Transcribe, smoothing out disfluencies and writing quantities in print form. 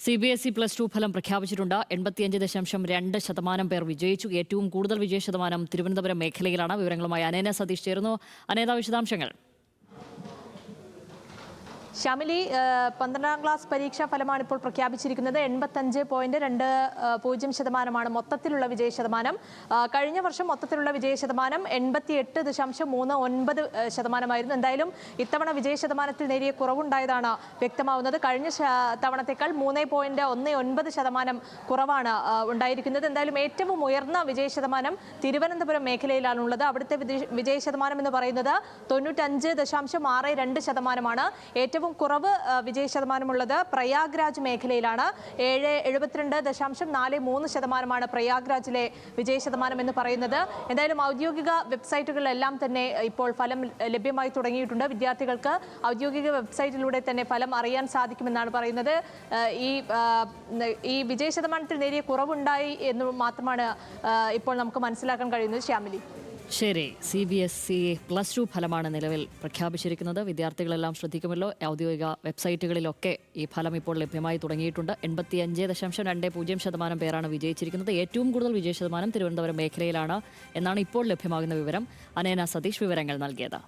CBSE +2 ഫലം പ്രഖ്യാപിച്ചിട്ടുണ്ട്. 85.2% പേർ വിജയിച്ചു. ഏറ്റവും കൂടുതൽ വിജയശതമാനം തിരുവനന്തപുരം മേഖലയിലാണ്. വിവരങ്ങളുമായി അനേന സതീഷ് ചേരുന്നു. അനേന, വിശദാംശങ്ങൾ. ഷാമിലി, 12ാം ക്ലാസ് പരീക്ഷാ ഫലമാണ് ഇപ്പോൾ പ്രഖ്യാപിച്ചിരിക്കുന്നത്. 85.20% മൊത്തത്തിലുള്ള വിജയശതമാനം. കഴിഞ്ഞ വർഷം മൊത്തത്തിലുള്ള വിജയശതമാനം 88.39%. എന്തായാലും ഇത്തവണ വിജയശതമാനത്തിൽ നേരിയ കുറവുണ്ടായതാണ് വ്യക്തമാവുന്നത്. കഴിഞ്ഞ തവണത്തേക്കാൾ 3.19% കുറവാണ് ഉണ്ടായിരിക്കുന്നത്. എന്തായാലും ഏറ്റവും ഉയർന്ന വിജയശതമാനം തിരുവനന്തപുരം മേഖലയിലാണുള്ളത്. അവിടുത്തെ വിജയശതമാനം എന്ന് പറയുന്നത് 95.62%. ഏറ്റവും കുറവ് വിജയശതമാനമുള്ളത് പ്രയാഗ്രാജ് മേഖലയിലാണ്. 72.43% പ്രയാഗ്രാജിലെ വിജയശതമാനം എന്ന് പറയുന്നത്. എന്തായാലും ഔദ്യോഗിക വെബ്സൈറ്റുകളിലെല്ലാം തന്നെ ഇപ്പോൾ ഫലം ലഭ്യമായി തുടങ്ങിയിട്ടുണ്ട്. വിദ്യാർത്ഥികൾക്ക് ഔദ്യോഗിക വെബ്സൈറ്റിലൂടെ തന്നെ ഫലം അറിയാൻ സാധിക്കുമെന്നാണ് പറയുന്നത്. ഈ വിജയശതമാനത്തിൽ നേരിയ കുറവുണ്ടായി എന്ന് മാത്രമാണ് ഇപ്പോൾ നമുക്ക് മനസ്സിലാക്കാൻ കഴിയുന്നത്. ശ്യാമിലി, ശരി. CBSE +2 ഫലമാണ് നിലവിൽ പ്രഖ്യാപിച്ചിരിക്കുന്നത്. വിദ്യാർത്ഥികളെല്ലാം ശ്രദ്ധിക്കുമല്ലോ. ഔദ്യോഗിക വെബ്സൈറ്റുകളിലൊക്കെ ഈ ഫലം ഇപ്പോൾ ലഭ്യമായി തുടങ്ങിയിട്ടുണ്ട്. 85.20% പേരാണ് വിജയിച്ചിരിക്കുന്നത്. ഏറ്റവും കൂടുതൽ വിജയശതമാനം തിരുവനന്തപുരം മേഖലയിലാണ് എന്നാണ് ഇപ്പോൾ ലഭ്യമാകുന്ന വിവരം. അനേന സതീഷ് വിവരങ്ങൾ നൽകിയത്.